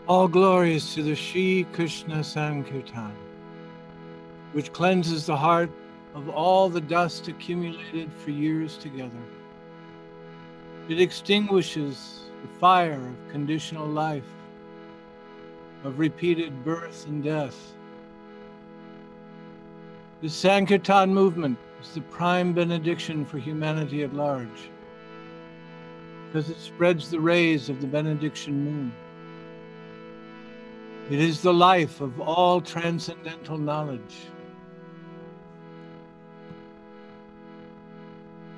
All glories to the Shri Krishna Sankirtan, which cleanses the heart of all the dust accumulated for years together. It extinguishes the fire of conditional life, of repeated birth and death. The Sankirtan movement is the prime benediction for humanity at large, because it spreads the rays of the benediction moon. It is the life of all transcendental knowledge.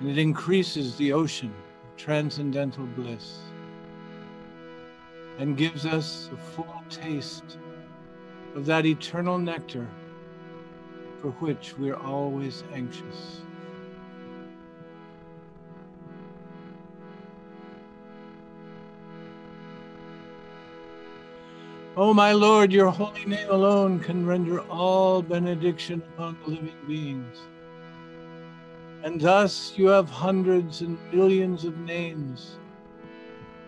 And it increases the ocean of transcendental bliss and gives us a full taste of that eternal nectar for which we are always anxious. O my Lord, your holy name alone can render all benediction upon the living beings. And thus you have hundreds and millions of names,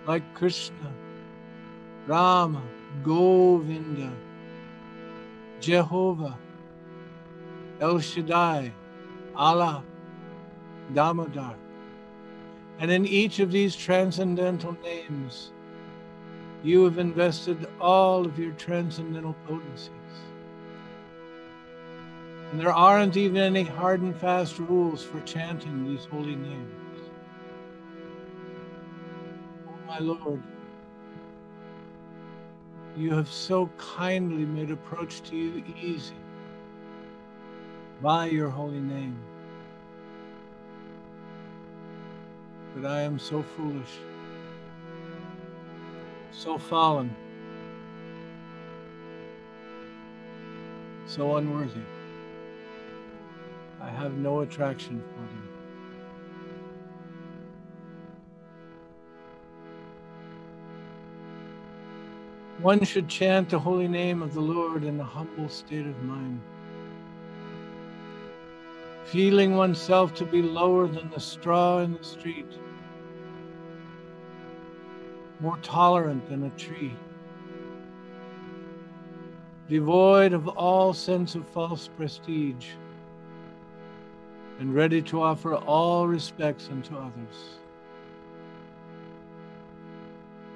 like Krishna, Rama, Govinda, Jehovah, El Shaddai, Allah, Damodar. And in each of these transcendental names, you have invested all of your transcendental potencies. And there aren't even any hard and fast rules for chanting these holy names. Oh my Lord, you have so kindly made approach to you easy by your holy name. But I am so foolish, so fallen, so unworthy. I have no attraction for them. One should chant the holy name of the Lord in a humble state of mind, feeling oneself to be lower than the straw in the street, more tolerant than a tree, devoid of all sense of false prestige, and ready to offer all respects unto others.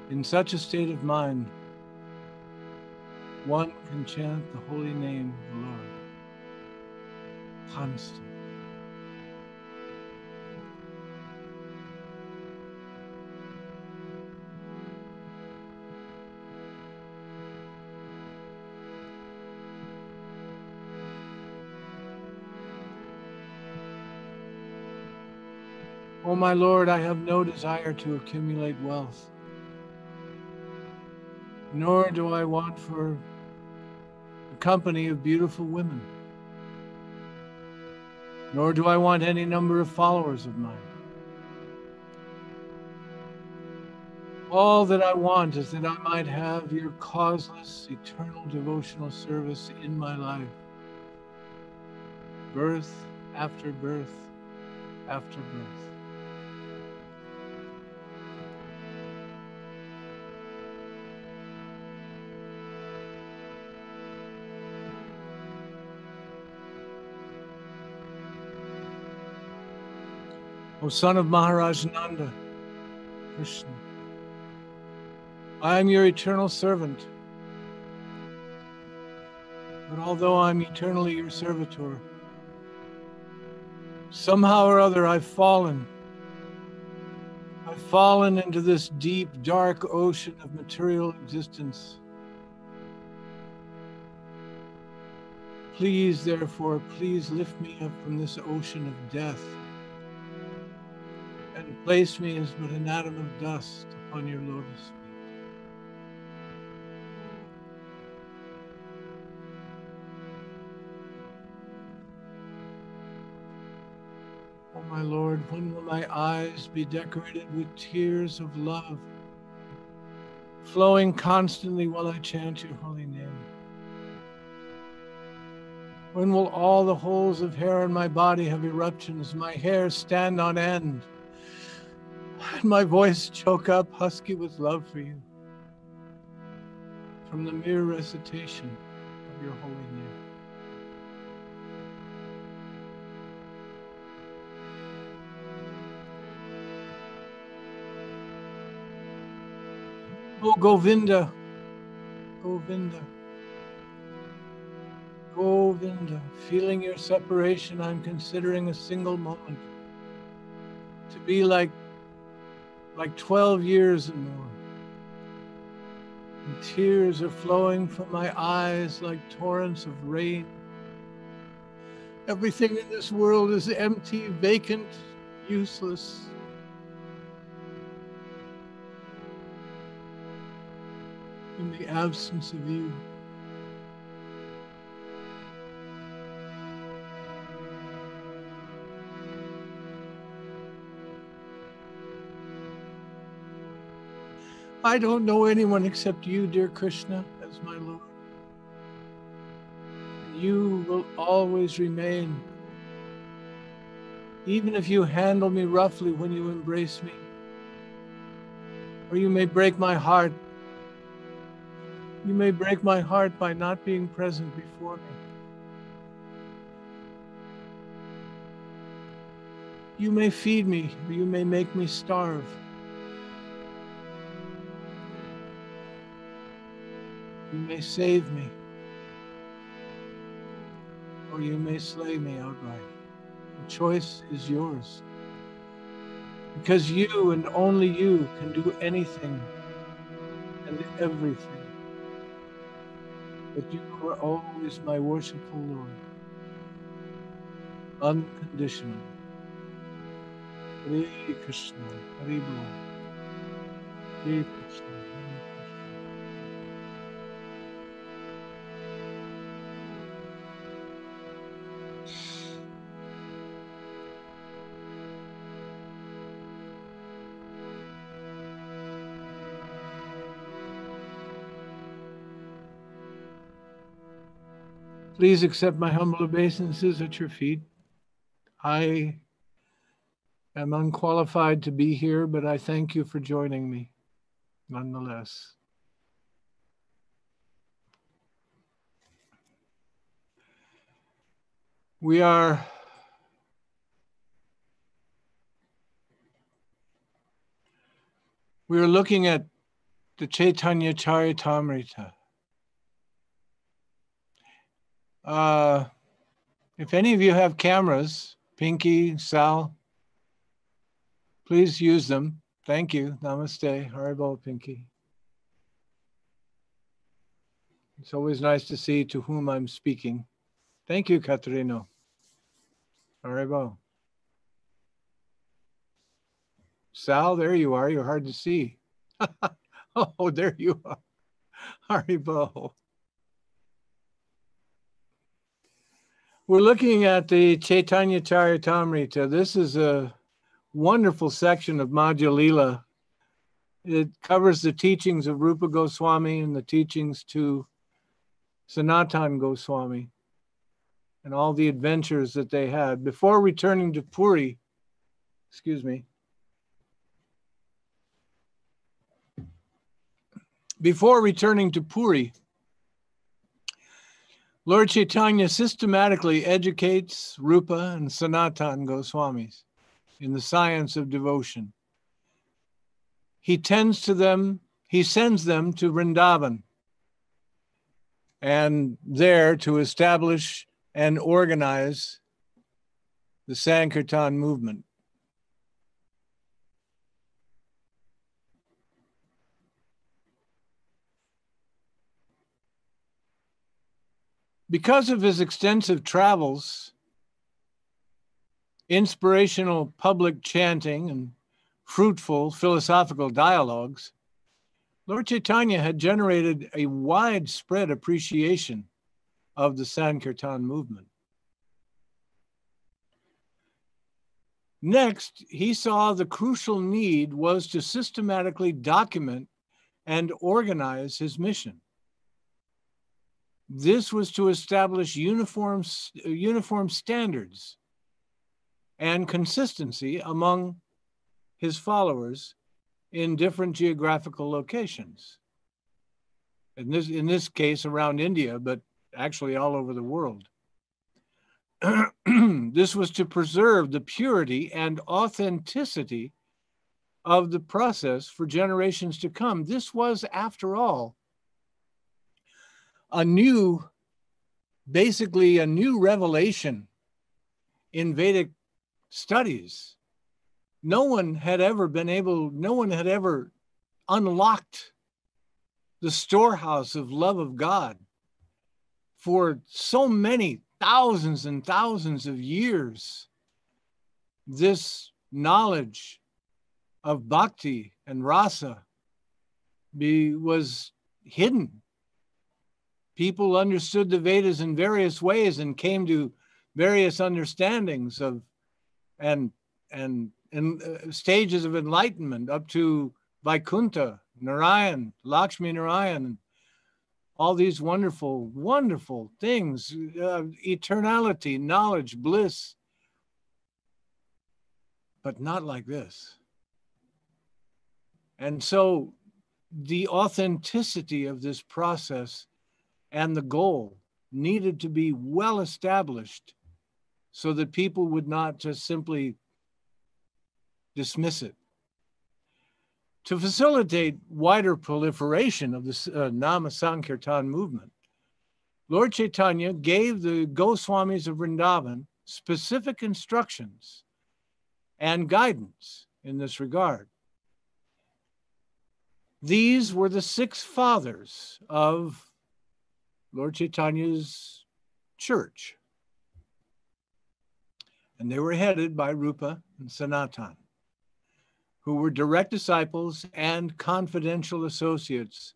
In such a state of mind, one can chant the holy name of the Lord constantly. O my Lord, I have no desire to accumulate wealth, nor do I want for the company of beautiful women, nor do I want any number of followers of mine. All that I want is that I might have your causeless, eternal devotional service in my life, birth after birth after birth. O son of Maharaj Nanda, Krishna, I am your eternal servant. But although I'm eternally your servitor, somehow or other I've fallen. I've fallen into this deep, dark ocean of material existence. Please, therefore, please lift me up from this ocean of death and place me as but an atom of dust upon your lotus feet. Oh my Lord, when will my eyes be decorated with tears of love, flowing constantly while I chant your holy name? When will all the holes of hair in my body have eruptions, my hair stand on end, and my voice choke up husky with love for you? from the mere recitation of your holy name. Oh, Govinda, Govinda, Govinda, feeling your separation, I'm considering a single moment to be like 12 years and more. And tears are flowing from my eyes like torrents of rain. Everything in this world is empty, vacant, useless. In the absence of you. I don't know anyone except you, dear Krishna, as my Lord. You will always remain, even if you handle me roughly when you embrace me, or you may break my heart. You may break my heart by not being present before me. You may feed me, or you may make me starve. You may save me, or you may slay me outright. The choice is yours. Because you and only you can do anything and everything. But you are always my worshipful Lord, unconditional. Hare Krishna, Hare Bol. Hare Krishna, Hare Krishna. Please accept my humble obeisances at your feet. I am unqualified to be here, but I thank you for joining me nonetheless. We're looking at the Chaitanya Charitamrita. If any of you have cameras, Pinky, Sal, please use them. Thank you. Namaste. Haribol, Pinky. It's always nice to see to whom I'm speaking. Thank you, Katerino. Haribol. Sal, there you are. You're hard to see. Oh, there you are. Haribol. We're looking at the Chaitanya Charitamrita. This is a wonderful section of Madhya Lila. It covers the teachings of Rupa Goswami and the teachings to Sanatan Goswami and all the adventures that they had. Before returning to Puri, Lord Chaitanya systematically educates Rupa and Sanatan Goswamis in the science of devotion. He sends them to Vrindavan and there to establish and organize the Sankirtan movement. Because of his extensive travels, inspirational public chanting, and fruitful philosophical dialogues, Lord Chaitanya had generated a widespread appreciation of the Sankirtan movement. Next, he saw the crucial need was to systematically document and organize his mission. This was to establish uniform standards and consistency among his followers in different geographical locations. in this case around India, but actually all over the world. This was to preserve the purity and authenticity of the process for generations to come. This was, after all, basically a new revelation in Vedic studies. No one had ever unlocked the storehouse of love of God for so many thousands and thousands of years. This knowledge of bhakti and rasa was hidden. People understood the Vedas in various ways and came to various understandings of and stages of enlightenment up to Vaikuntha, Narayan, Lakshmi Narayan, all these wonderful, wonderful things, eternality, knowledge, bliss, but not like this. And so the authenticity of this process and the goal needed to be well established so that people would not just simply dismiss it. To facilitate wider proliferation of the Nama Sankirtan movement, Lord Chaitanya gave the Goswamis of Vrindavan specific instructions and guidance in this regard. These were the 6 fathers of Lord Chaitanya's church, and they were headed by Rupa and Sanatan, who were direct disciples and confidential associates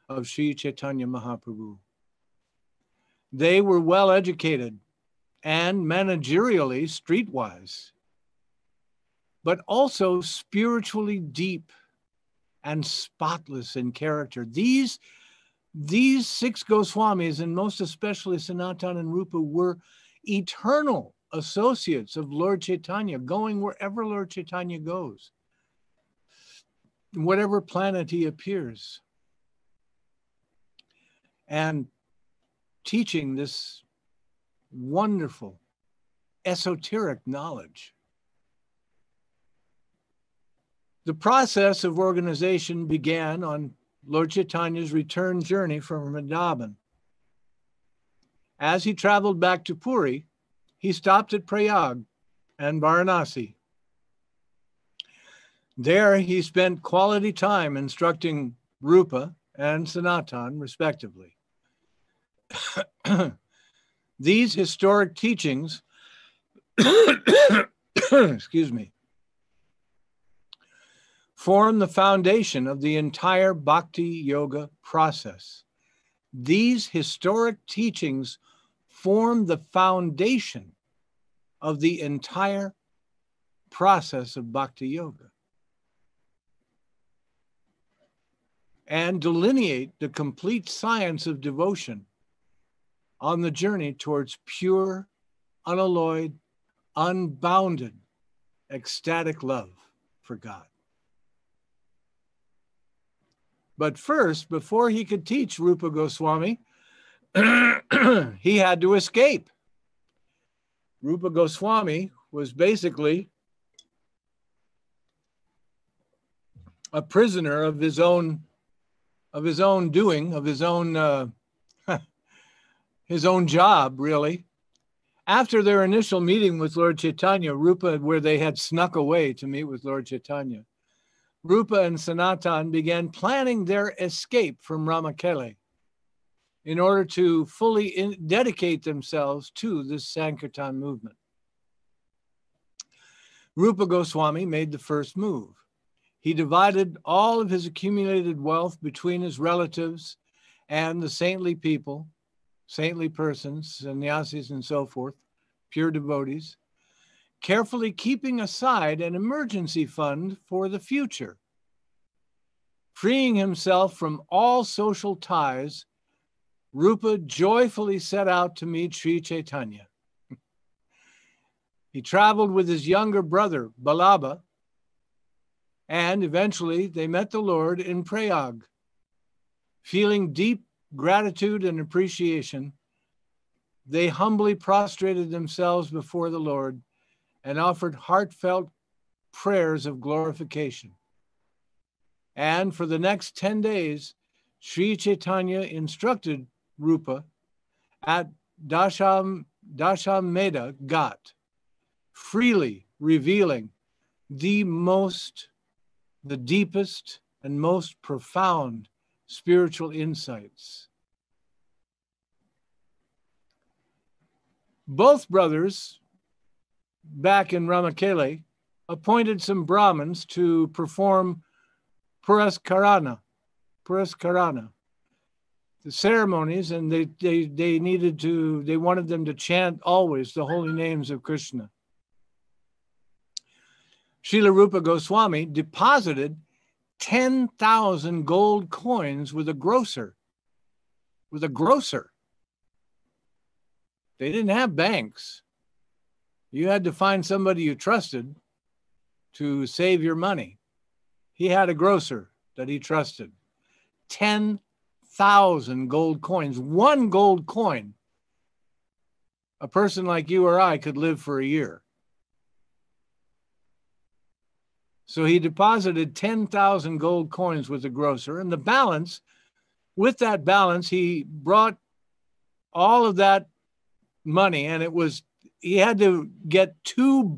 of Sri Chaitanya Mahaprabhu. They were well educated and managerially streetwise, but also spiritually deep and spotless in character. These 6 Goswamis, and most especially Sanatan and Rupa, were eternal associates of Lord Chaitanya, going wherever Lord Chaitanya goes, whatever planet he appears, and teaching this wonderful esoteric knowledge. The process of organization began on Lord Chaitanya's return journey from Vrindavan. As he traveled back to Puri, he stopped at Prayag and Varanasi. There he spent quality time instructing Rupa and Sanatan, respectively. These historic teachings, excuse me, form the foundation of the entire Bhakti Yoga process. These historic teachings form the foundation of the entire process of Bhakti Yoga and delineate the complete science of devotion on the journey towards pure, unalloyed, unbounded, ecstatic love for God. But first, before he could teach Rupa Goswami, he had to escape. Rupa Goswami was basically a prisoner of his own doing, of his own job, really. After their initial meeting with Lord Chaitanya, Rupa, where they had snuck away to meet with Lord Chaitanya, Rupa and Sanatan began planning their escape from Ramakele in order to fully dedicate themselves to this Sankirtan movement. Rupa Goswami made the first move. He divided all of his accumulated wealth between his relatives and the saintly people, saintly persons, sannyasis and so forth, pure devotees, carefully keeping aside an emergency fund for the future. Freeing himself from all social ties, Rupa joyfully set out to meet Sri Chaitanya. He traveled with his younger brother, Balabha, and eventually they met the Lord in Prayag. Feeling deep gratitude and appreciation, they humbly prostrated themselves before the Lord and offered heartfelt prayers of glorification. And for the next 10 days, Sri Chaitanya instructed Rupa at Dashameda Ghat, freely revealing the deepest and most profound spiritual insights. Both brothers, back in Ramakele, appointed some Brahmins to perform Puraskarana, the ceremonies, and they wanted them to chant always the holy names of Krishna. Srila Rupa Goswami deposited 10,000 gold coins with a grocer. They didn't have banks. You had to find somebody you trusted to save your money. He had a grocer that he trusted. 10,000 gold coins. One gold coin. A person like you or I could live for a year. So he deposited 10,000 gold coins with the grocer, and the balance, with that balance, he brought all of that money, and he had to get two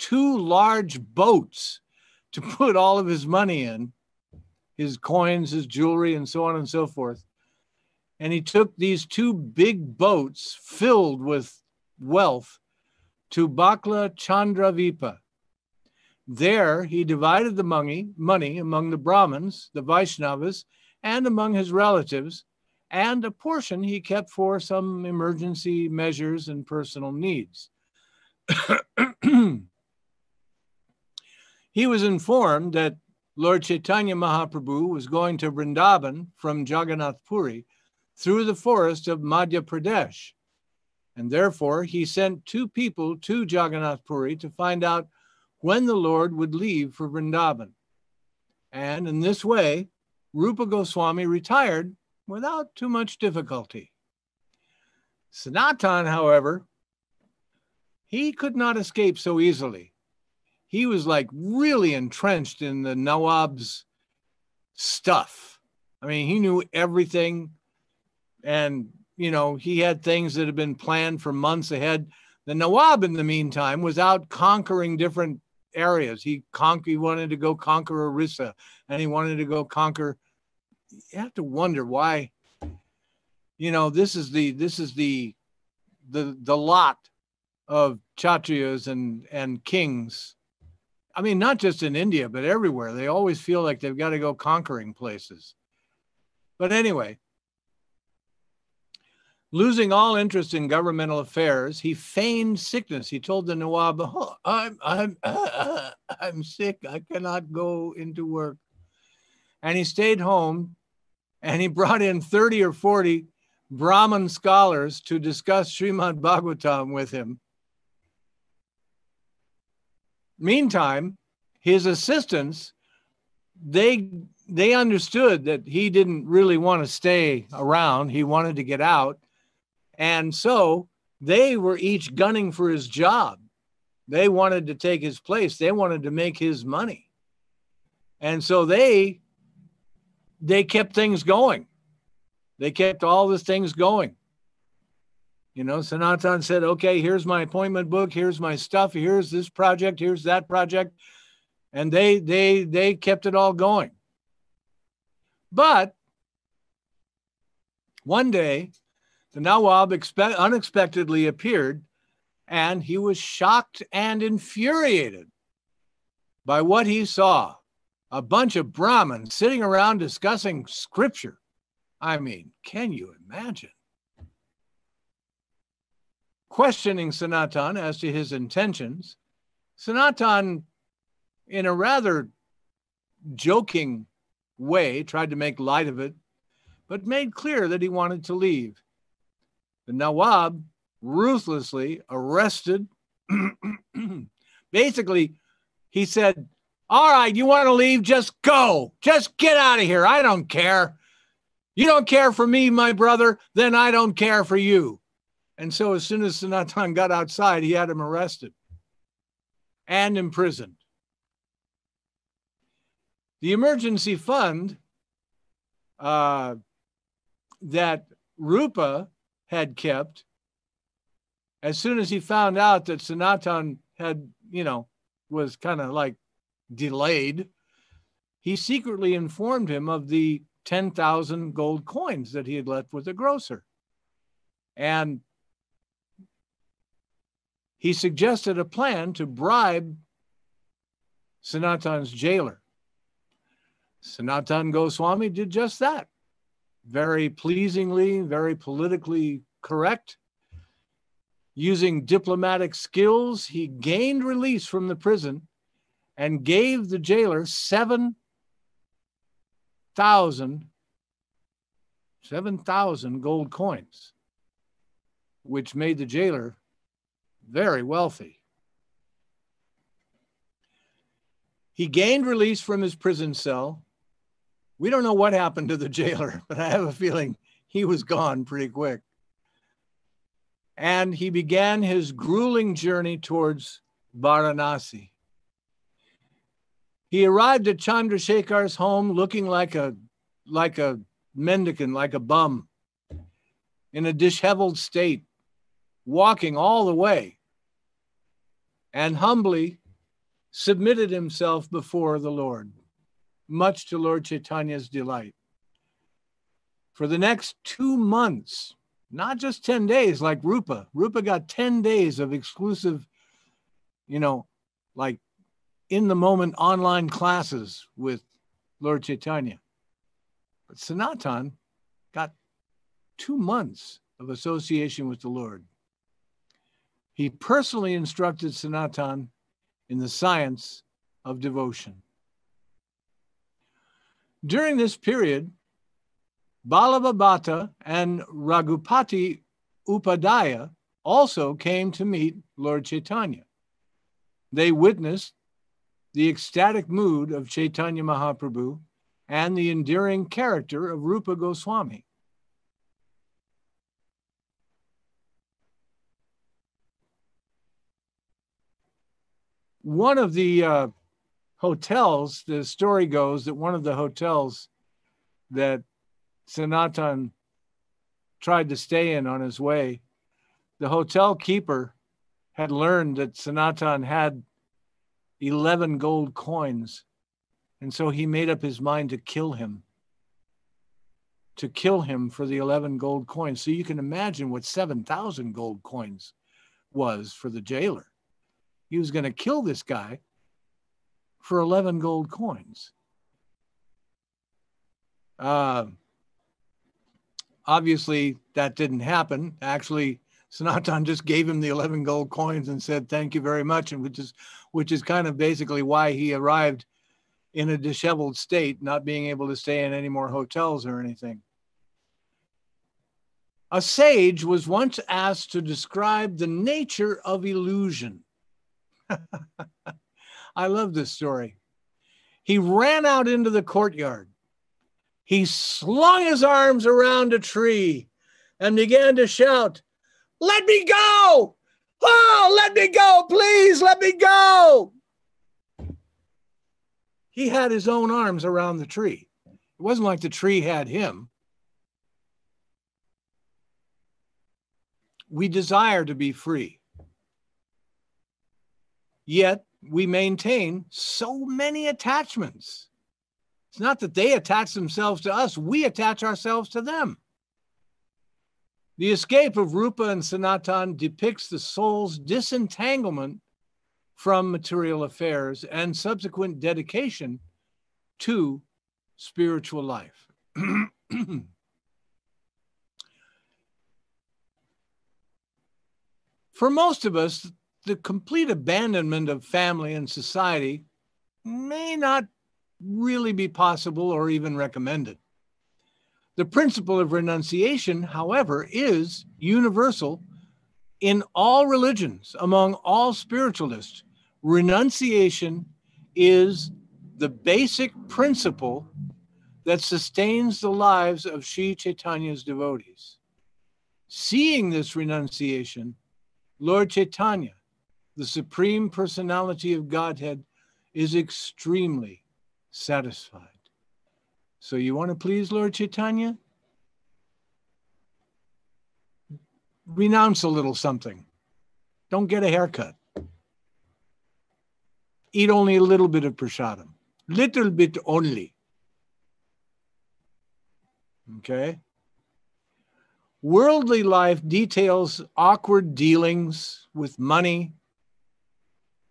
large boats to put all of his money in, his coins, his jewelry, and so on and so forth. And he took these two big boats filled with wealth to Bakla Chandravipa. There, he divided the money among the Brahmins, the Vaishnavas, and among his relatives, and a portion he kept for some emergency measures and personal needs. He was informed that Lord Chaitanya Mahaprabhu was going to Vrindavan from Jagannath Puri through the forest of Madhya Pradesh, and therefore he sent two people to Jagannath Puri to find out when the Lord would leave for Vrindavan. And in this way, Rupa Goswami retired without too much difficulty. Sanatan, however, he could not escape so easily. He was like really entrenched in the Nawab's stuff. I mean, he knew everything, and, he had things that had been planned for months ahead. The Nawab, in the meantime, was out conquering different areas. He wanted to go conquer Orissa, and he wanted to go conquer. You have to wonder why. This is the lot of Kshatriyas and kings. I mean, not just in India, but everywhere. They always feel like they've got to go conquering places. But anyway, losing all interest in governmental affairs, he feigned sickness. He told the Nawab, I'm sick. I cannot go into work. And he stayed home, and he brought in 30 or 40 Brahmin scholars to discuss Srimad Bhagavatam with him. Meantime, his assistants, they understood that he didn't really want to stay around. He wanted to get out. And so they were each gunning for his job. They wanted to take his place. They wanted to make his money. And so they kept things going. They kept all the things going. Sanatan said, okay, here's my appointment book. Here's my stuff. Here's this project. Here's that project. And they kept it all going. But one day, the Nawab unexpectedly appeared, and he was shocked and infuriated by what he saw. A bunch of Brahmins sitting around discussing scripture. I mean, can you imagine? Questioning Sanatan as to his intentions, Sanatan, in a rather joking way, tried to make light of it, but made clear that he wanted to leave. The Nawab ruthlessly arrested. Basically, he said, all right, you want to leave? Just go. Just get out of here. I don't care. You don't care for me, my brother, then I don't care for you. And so as soon as Sanatan got outside, he had him arrested and imprisoned. The emergency fund that Rupa had kept, as soon as he found out that Sanatan had, was kind of like delayed, he secretly informed him of the 10,000 gold coins that he had left with the grocer. And he suggested a plan to bribe Sanatan's jailer. Sanatan Goswami did just that. Very pleasingly, very politically correct. Using diplomatic skills, he gained release from the prison and gave the jailer 7,000 gold coins, which made the jailer very wealthy. He gained release from his prison cell. We don't know what happened to the jailer, but I have a feeling he was gone pretty quick. And he began his grueling journey towards Varanasi. He arrived at Chandrasekhar's home looking like a mendicant, like a bum, in a disheveled state, walking all the way, and humbly submitted himself before the Lord, much to Lord Chaitanya's delight. For the next 2 months, not just 10 days like Rupa. Rupa got 10 days of exclusive, like in the moment online classes with Lord Chaitanya. But Sanatan got 2 months of association with the Lord. He personally instructed Sanatan in the science of devotion. During this period, Balabhabata and Raghupati Upadhyaya also came to meet Lord Chaitanya. They witnessed the ecstatic mood of Chaitanya Mahaprabhu and the endearing character of Rupa Goswami. One of the hotels, the story goes that one of the hotels that Sanatan tried to stay in on his way, the hotel keeper had learned that Sanatan had 11 gold coins. And so he made up his mind to kill him for the 11 gold coins. So you can imagine what 7,000 gold coins was for the jailer. He was going to kill this guy for 11 gold coins. Obviously, that didn't happen. Actually, Sanatan just gave him the 11 gold coins and said, thank you very much, and which is kind of basically why he arrived in a disheveled state, not being able to stay in any more hotels or anything. A sage was once asked to describe the nature of illusion. I love this story. He ran out into the courtyard. He slung his arms around a tree and began to shout, "Let me go! Oh, let me go! Please, let me go!" He had his own arms around the tree. It wasn't like the tree had him. We desire to be free. Yet we maintain so many attachments. It's not that they attach themselves to us, we attach ourselves to them. The escape of Rupa and Sanatan depicts the soul's disentanglement from material affairs and subsequent dedication to spiritual life. For most of us, the complete abandonment of family and society may not really be possible or even recommended. The principle of renunciation, however, is universal in all religions, among all spiritualists. Renunciation is the basic principle that sustains the lives of Sri Chaitanya's devotees. Seeing this renunciation, Lord Chaitanya, the Supreme Personality of Godhead, is extremely satisfied. So you want to please Lord Chaitanya? Renounce a little something. Don't get a haircut. Eat only a little bit of prasadam. Little bit only. Okay? Worldly life details awkward dealings with money,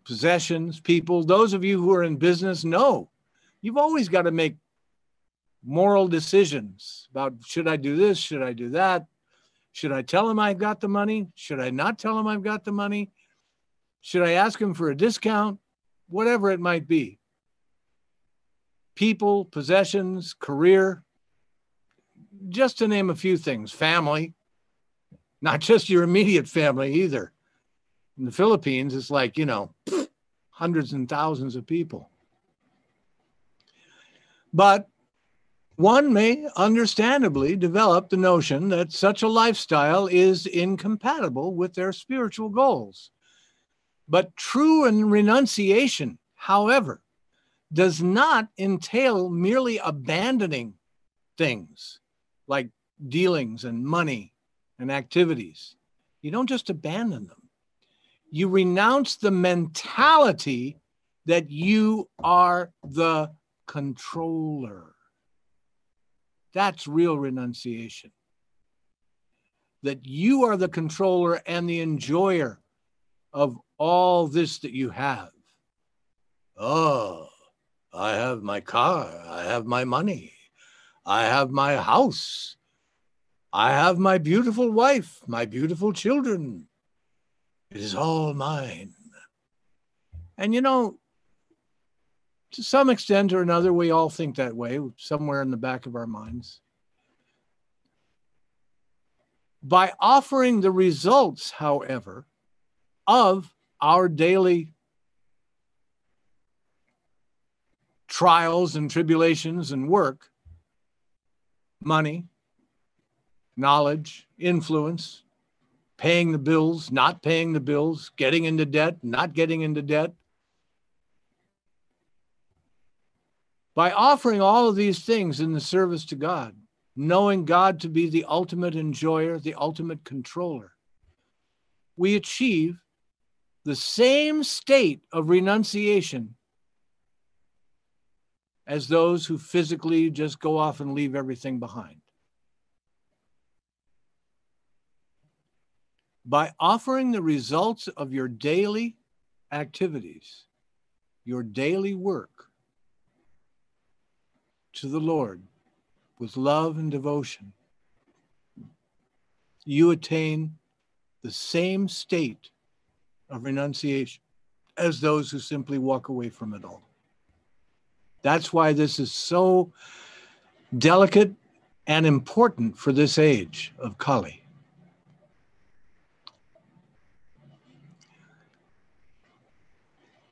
possessions, people. Those of you who are in business know you've always got to make moral decisions about, should I do this? Should I do that? Should I tell him I've got the money? Should I not tell him I've got the money? Should I ask him for a discount? Whatever it might be. People, possessions, career, just to name a few things. Family, not just your immediate family either. In the Philippines, it's like, hundreds and thousands of people. But one may understandably develop the notion that such a lifestyle is incompatible with their spiritual goals. But true renunciation, however, does not entail merely abandoning things like dealings and money and activities. You don't just abandon them. You renounce the mentality that you are the controller. That's real renunciation. That you are the controller and the enjoyer of all this that you have. Oh, I have my car. I have my money. I have my house. I have my beautiful wife, my beautiful children. It is all mine. And to some extent or another, we all think that way, somewhere in the back of our minds. By offering the results, however, of our daily trials and tribulations and work, money, knowledge, influence, paying the bills, not paying the bills, getting into debt, not getting into debt. By offering all of these things in the service to God, knowing God to be the ultimate enjoyer, the ultimate controller, we achieve the same state of renunciation as those who physically just go off and leave everything behind. By offering the results of your daily activities, your daily work to the Lord with love and devotion, you attain the same state of renunciation as those who simply walk away from it all. That's why this is so delicate and important for this age of Kali.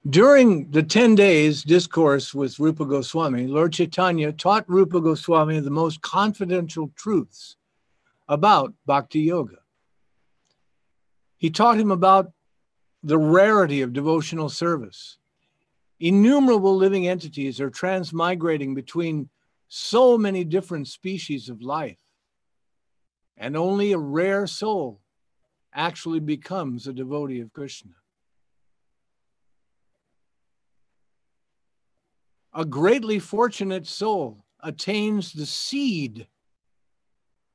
During the 10 days discourse with Rupa Goswami, Lord Chaitanya taught Rupa Goswami the most confidential truths about Bhakti Yoga. He taught him about the rarity of devotional service. Innumerable living entities are transmigrating between so many different species of life, and only a rare soul actually becomes a devotee of Krishna. A greatly fortunate soul attains the seed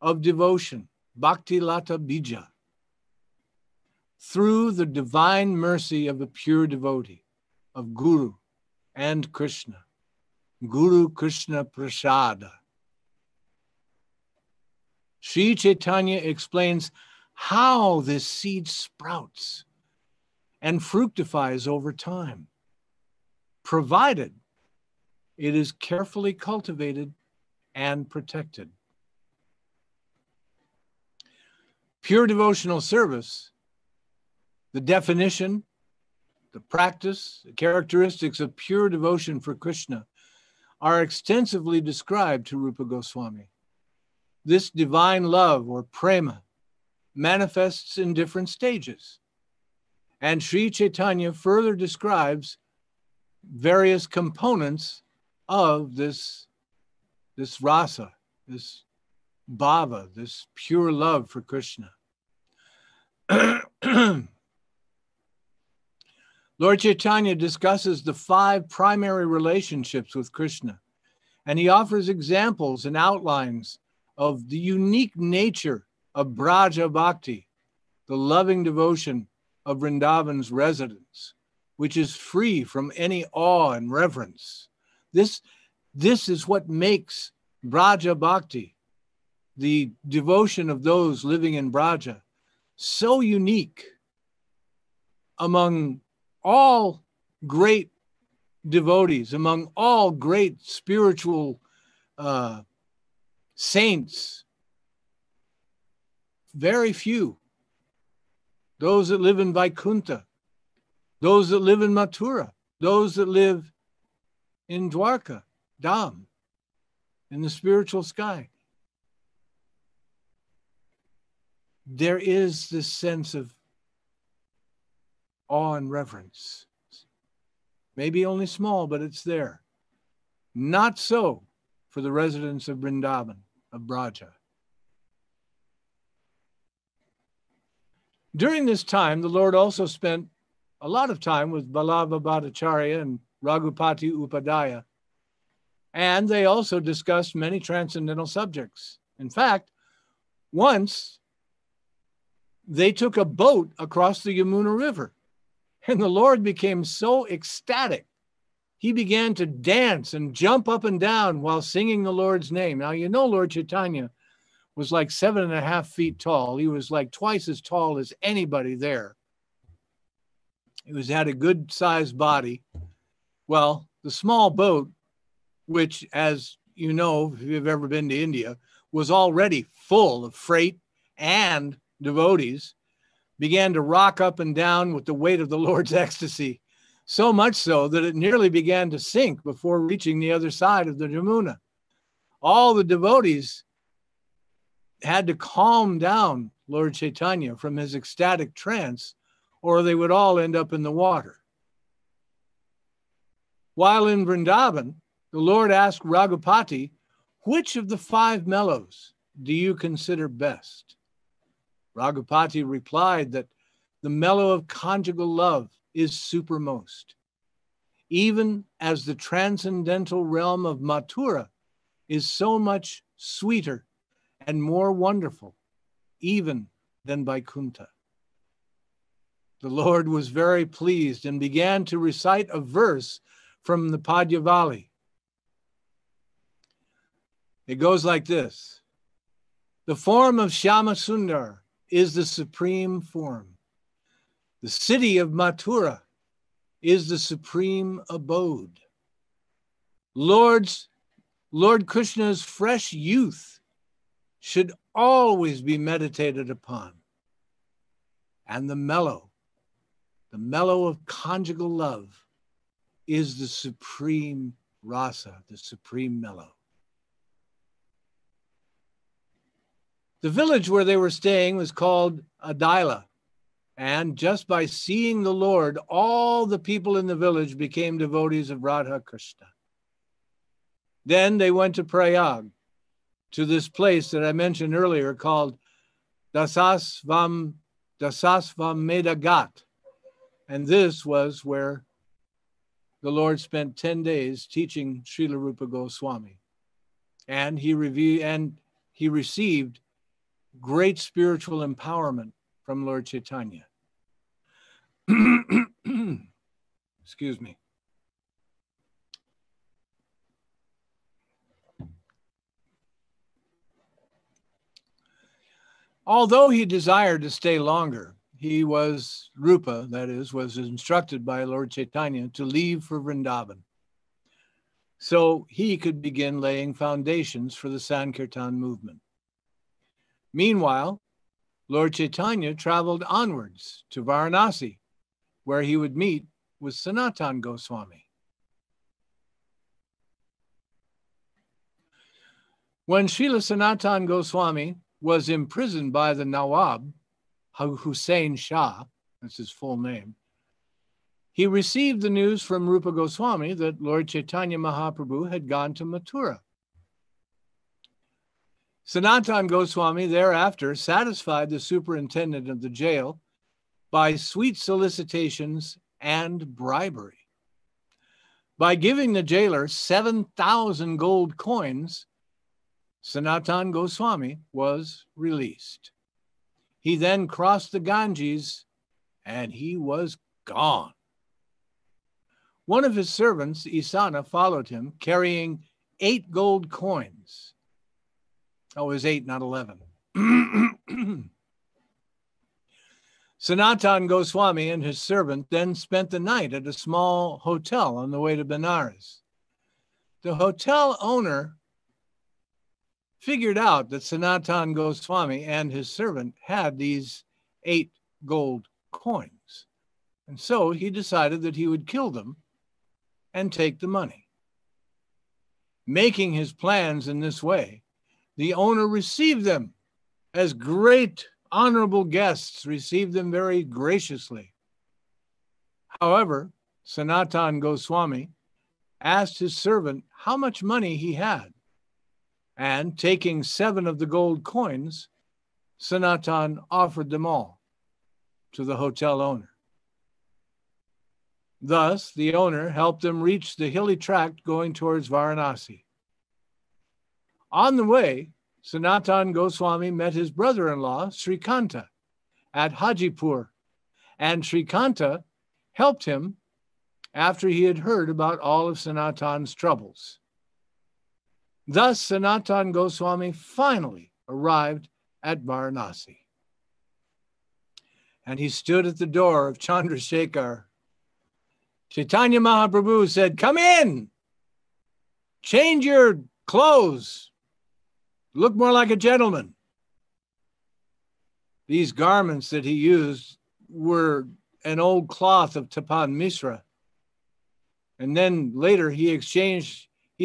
of devotion, Bhakti Lata Bija, through the divine mercy of a pure devotee, of Guru and Krishna, Guru Krishna Prasada. Sri Chaitanya explains how this seed sprouts and fructifies over time, provided it is carefully cultivated and protected. Pure devotional service, the definition, the practice, the characteristics of pure devotion for Krishna are extensively described to Rupa Goswami. This divine love, or prema, manifests in different stages. And Sri Chaitanya further describes various components of this rasa, this bhava, this pure love for Krishna. Lord Chaitanya discusses the 5 primary relationships with Krishna, and he offers examples and outlines of the unique nature of Braja Bhakti, the loving devotion of Vrindavan's residents, which is free from any awe and reverence. This is what makes Braja Bhakti, the devotion of those living in Braja, so unique among all great devotees, among all great spiritual saints. Very few. Those that live in Vaikuntha, those that live in Mathura, those that live in Dwarka, Dham, in the spiritual sky. There is this sense of awe and reverence. Maybe only small, but it's there. Not so for the residents of Vrindavan, of Braja. During this time, the Lord also spent a lot of time with Vallabha Bhattacharya and Raghupati Upadhyaya, and they also discussed many transcendental subjects. In fact, once they took a boat across the Yamuna River, and the Lord became so ecstatic, he began to dance and jump up and down while singing the Lord's name. Now, you know, Lord Chaitanya was like 7.5 feet tall. He was like twice as tall as anybody there. He had a good sized body. Well, the small boat, which, as you know, if you've ever been to India, was already full of freight and devotees, began to rock up and down with the weight of the Lord's ecstasy, so much so that it nearly began to sink before reaching the other side of the Yamuna. All the devotees had to calm down Lord Chaitanya from his ecstatic trance, or they would all end up in the water. While in Vrindavan, the Lord asked Raghupati, which of the 5 mellows do you consider best? Raghupati replied that the mellow of conjugal love is supermost, even as the transcendental realm of Mathura is so much sweeter and more wonderful, even than Vaikuntha. The Lord was very pleased and began to recite a verse from the Padyavali. It goes like this: the form of Shyama Sundar is the supreme form. The city of Mathura is the supreme abode. Lord Krishna's fresh youth should always be meditated upon. And the mellow of conjugal love is the supreme rasa, the supreme mellow. The village where they were staying was called Adila, and just by seeing the Lord, all the people in the village became devotees of Radha Krishna. Then they went to Prayag, to this place that I mentioned earlier called Dasasvam Medagat, and this was where the Lord spent 10 days teaching Srila Rupa Goswami, and he received great spiritual empowerment from Lord Chaitanya. Excuse me. Although he desired to stay longer, Rupa, that is, was instructed by Lord Chaitanya to leave for Vrindavan, so he could begin laying foundations for the Sankirtan movement. Meanwhile, Lord Chaitanya traveled onwards to Varanasi, where he would meet with Sanatan Goswami. When Srila Sanatan Goswami was imprisoned by the Nawab, Hussain Shah, that's his full name, he received the news from Rupa Goswami that Lord Chaitanya Mahaprabhu had gone to Mathura. Sanatan Goswami thereafter satisfied the superintendent of the jail by sweet solicitations and bribery. By giving the jailer 7,000 gold coins, Sanatan Goswami was released. He then crossed the Ganges and he was gone. One of his servants, Isana, followed him carrying 8 gold coins. Oh, it was 8, not 11. Sanatan Goswami and his servant then spent the night at a small hotel on the way to Benares. The hotel owner figured out that Sanatan Goswami and his servant had these 8 gold coins. And so he decided that he would kill them and take the money. Making his plans in this way, the owner received them as great honorable guests, received them very graciously. However, Sanatan Goswami asked his servant how much money he had, and taking 7 of the gold coins, Sanatan offered them all to the hotel owner. Thus, the owner helped them reach the hilly tract going towards Varanasi. On the way, Sanatan Goswami met his brother-in-law, Srikanta, at Hajipur, and Srikanta helped him after he had heard about all of Sanatan's troubles. Thus, Sanatan Goswami finally arrived at Varanasi. And he stood at the door of Chandrasekhar. Chaitanya Mahaprabhu said, "Come in, change your clothes, look more like a gentleman." These garments that he used were an old cloth of Tapan Misra. And then later he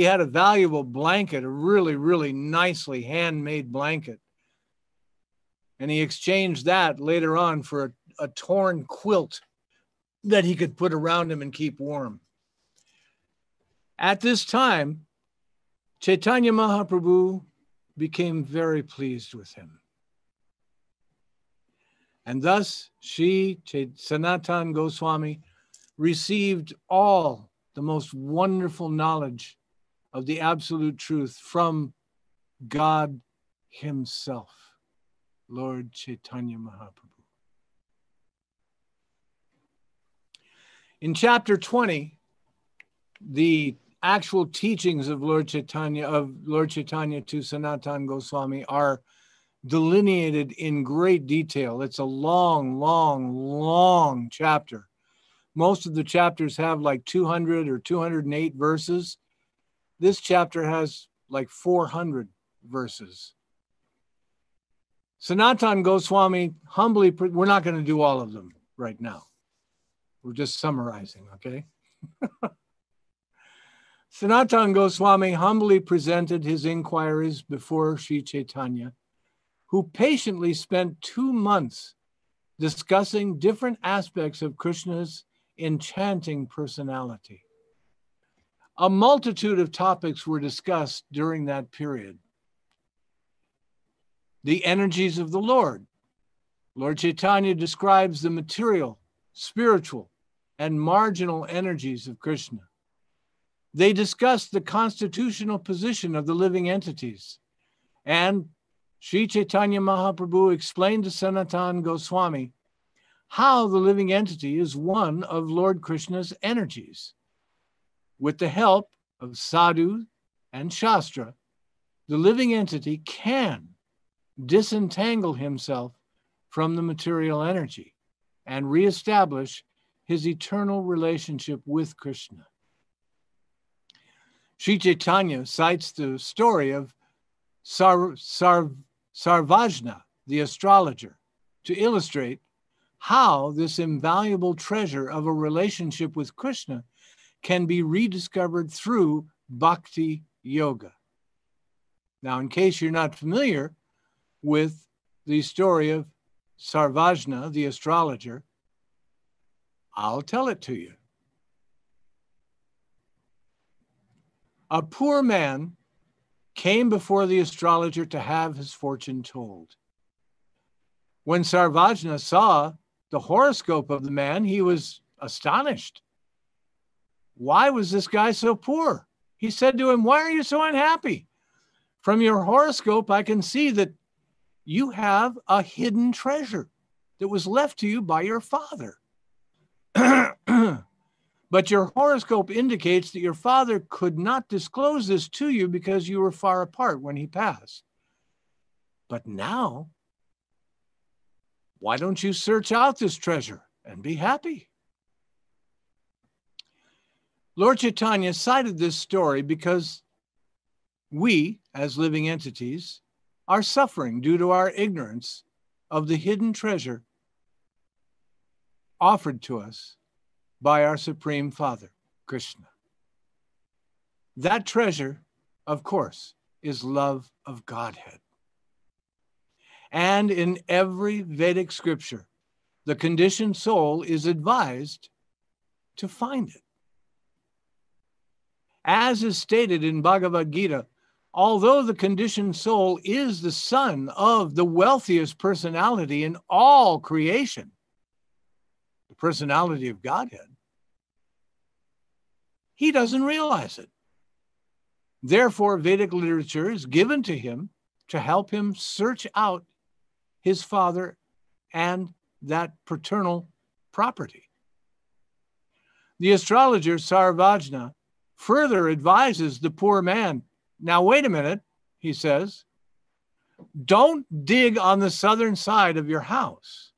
had a valuable blanket, a really, really nicely handmade blanket. And he exchanged that later on for a torn quilt that he could put around him and keep warm. At this time, Chaitanya Mahaprabhu became very pleased with him. And thus, Sanatan Goswami, received all the most wonderful knowledge of the absolute truth from God himself, Lord Chaitanya Mahaprabhu. In chapter 20, the actual teachings of Lord Chaitanya to Sanatan Goswami are delineated in great detail. It's a long, long, long chapter. Most of the chapters have like 200 or 208 verses. This chapter has like 400 verses. Sanatan Goswami humbly, we're not going to do all of them right now. We're just summarizing, okay? Sanatan Goswami humbly presented his inquiries before Sri Chaitanya, who patiently spent 2 months discussing different aspects of Krishna's enchanting personality. A multitude of topics were discussed during that period. The energies of the Lord. Lord Chaitanya describes the material, spiritual, and marginal energies of Krishna. They discussed the constitutional position of the living entities, and Sri Chaitanya Mahaprabhu explained to Sanatan Goswami how the living entity is one of Lord Krishna's energies. With the help of sadhu and shastra, the living entity can disentangle himself from the material energy and reestablish his eternal relationship with Krishna. Sri Chaitanya cites the story of Sarvajna, the astrologer, to illustrate how this invaluable treasure of a relationship with Krishna can be rediscovered through bhakti yoga. Now, in case you're not familiar with the story of Sarvajna, the astrologer, I'll tell it to you. A poor man came before the astrologer to have his fortune told. When Sarvajna saw the horoscope of the man, he was astonished. Why was this guy so poor? He said to him, "Why are you so unhappy? From your horoscope, I can see that you have a hidden treasure that was left to you by your father. But your horoscope indicates that your father could not disclose this to you because you were far apart when he passed. But now, why don't you search out this treasure and be happy?" Lord Chaitanya cited this story because we, as living entities, are suffering due to our ignorance of the hidden treasure offered to us by our Supreme Father, Krishna. That treasure, of course, is love of Godhead. And in every Vedic scripture, the conditioned soul is advised to find it. As is stated in Bhagavad Gita, although the conditioned soul is the son of the wealthiest personality in all creation, the personality of Godhead, he doesn't realize it. Therefore, Vedic literature is given to him to help him search out his father and that paternal property. The astrologer Sarvajna further advises the poor man. Now, wait a minute, he says, don't dig on the southern side of your house,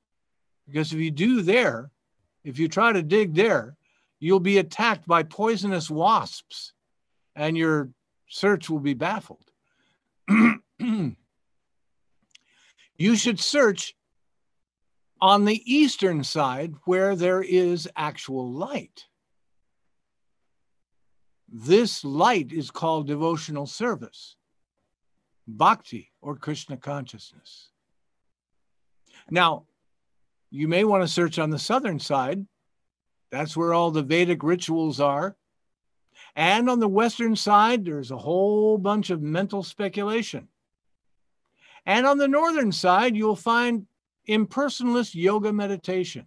because if you try to dig there, you'll be attacked by poisonous wasps and your search will be baffled. You should search on the eastern side where there is actual light. This light is called devotional service, bhakti, or Krishna consciousness. Now, you may want to search on the southern side. That's where all the Vedic rituals are. And on the western side, there's a whole bunch of mental speculation. And on the northern side, you'll find impersonalist yoga meditation.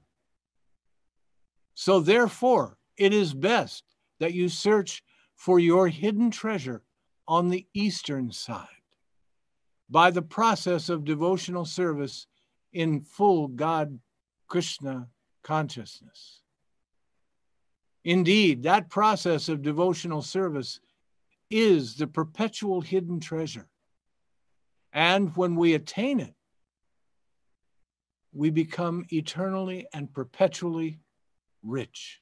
So therefore, it is best that you search for your hidden treasure on the eastern side by the process of devotional service in full God Krishna consciousness. Indeed, that process of devotional service is the perpetual hidden treasure. And when we attain it, we become eternally and perpetually rich,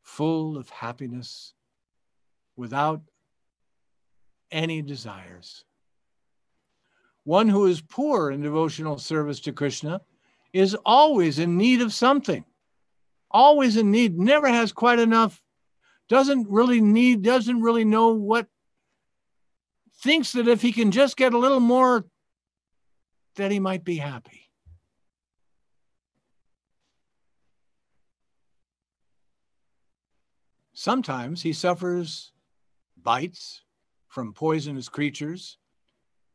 full of happiness, without any desires. One who is poor in devotional service to Krishna is always in need of something, always in need, never has quite enough, doesn't really know what, thinks that if he can just get a little more, that he might be happy. Sometimes he suffers bites from poisonous creatures,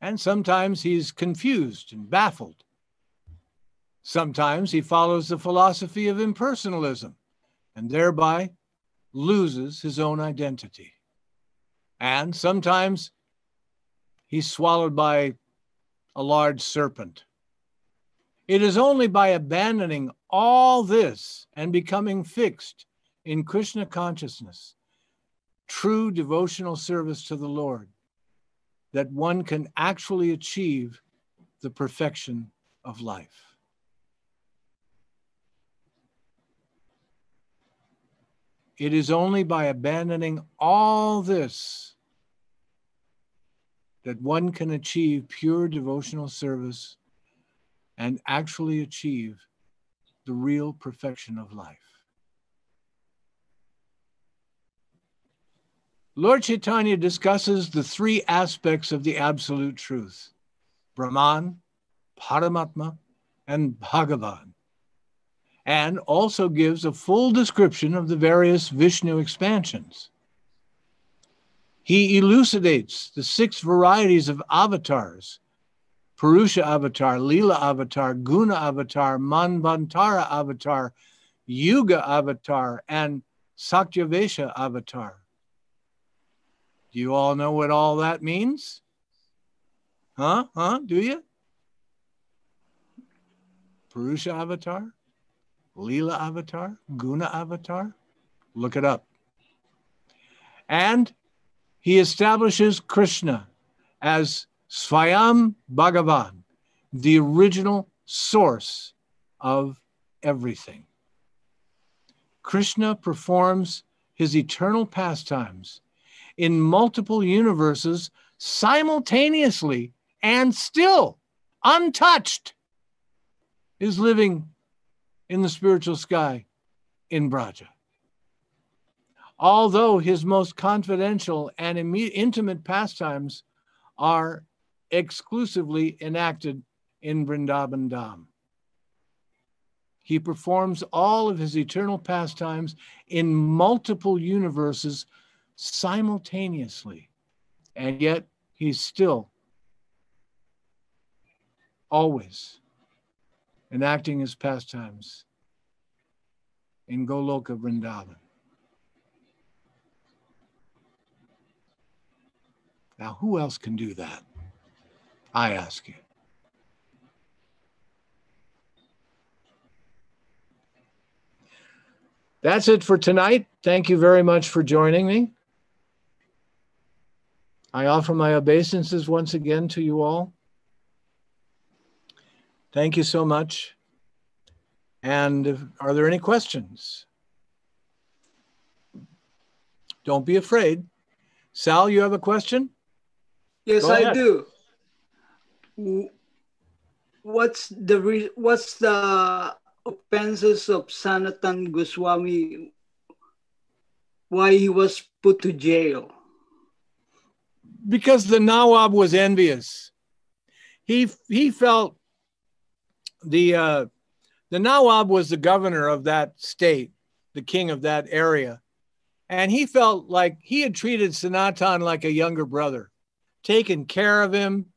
and sometimes he's confused and baffled. Sometimes he follows the philosophy of impersonalism and thereby loses his own identity. And sometimes he's swallowed by a large serpent. It is only by abandoning all this and becoming fixed in Krishna consciousness, true devotional service to the Lord, that one can actually achieve the perfection of life. It is only by abandoning all this that one can achieve pure devotional service and actually achieve the real perfection of life. Lord Chaitanya discusses the three aspects of the absolute truth: Brahman, Paramatma, and Bhagavan, and also gives a full description of the various Vishnu expansions. He elucidates the 6 varieties of avatars: Purusha avatar, Lila avatar, Guna avatar, Manvantara avatar, Yuga avatar, and Sakyavesha avatar. Do you all know what all that means? Huh? Do you? Purusha avatar, Lila avatar, Guna avatar? Look it up. And he establishes Krishna as Swayam Bhagavan, the original source of everything. Krishna performs his eternal pastimes in multiple universes simultaneously and still untouched is living in the spiritual sky in Braja. Although his most confidential and intimate pastimes are exclusively enacted in Vrindavan Dham. He performs all of his eternal pastimes in multiple universes simultaneously, and yet he's still always enacting his pastimes in Goloka Vrindavan. Now, who else can do that? I ask you. That's it for tonight. Thank you very much for joining me. I offer my obeisances once again to you all. Thank you so much. And are there any questions? Don't be afraid. Sal, you have a question? Yes, I do. What's the offenses of Sanatan Goswami? Why he was put to jail? Because the Nawab was envious. He felt the Nawab was the governor of that state, the king of that area, and he felt like he had treated Sanatan like a younger brother, taken care of him,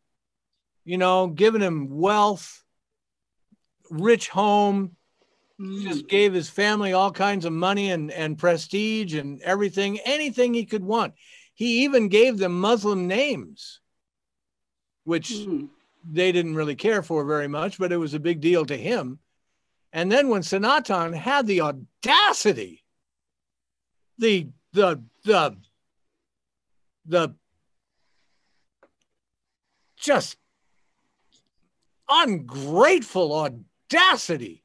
given him wealth, rich home, just gave his family all kinds of money and prestige and everything, anything he could want. He even gave them Muslim names, which they didn't really care for very much, but it was a big deal to him. And then when Sanatan had the audacity, the just ungrateful audacity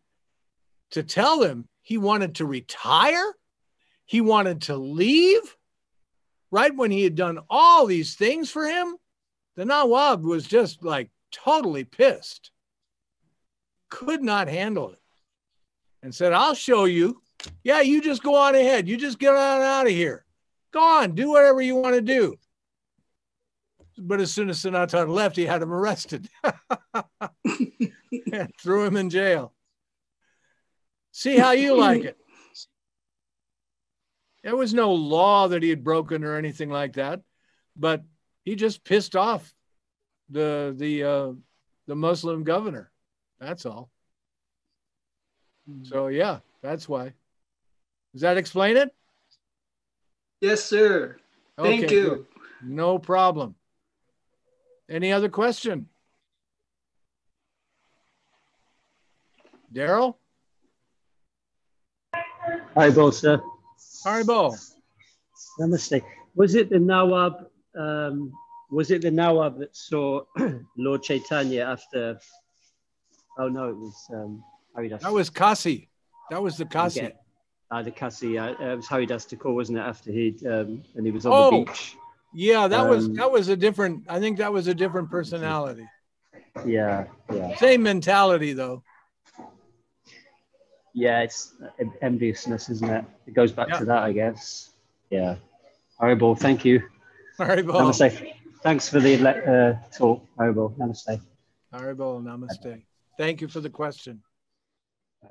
to tell him he wanted to retire, he wanted to leave, right when he had done all these things for him, the Nawab was just like totally pissed, could not handle it, and said, I'll show you. Yeah, you just go on ahead. You just get on out of here. Go on, do whatever you want to do. But as soon as Sanatan left, he had him arrested and threw him in jail. See how you like it. There was no law that he had broken or anything like that, but he just pissed off the Muslim governor. That's all. So yeah, that's why. Does that explain it? Yes, sir. Thank you. Good. No problem. Any other question? Daryl? Haribo, sir. Haribo. Namaste. Was it the Nawab? Was it the Nawab that saw Lord Chaitanya after? Oh no, it was Haridas. That was Kasi. That was the Kasi. The Kasi. It was Haridas Thakur, wasn't it? After and he was on the beach. Yeah, that was a different. I think that was a different personality. Yeah. Same mentality though. Yeah, it's enviousness, isn't it? It goes back to that, I guess. Yeah. Haribol, thank you. Haribol. Namaste. Thanks for the talk, Haribol. Namaste. Haribol, namaste. Thank you for the question. Bye.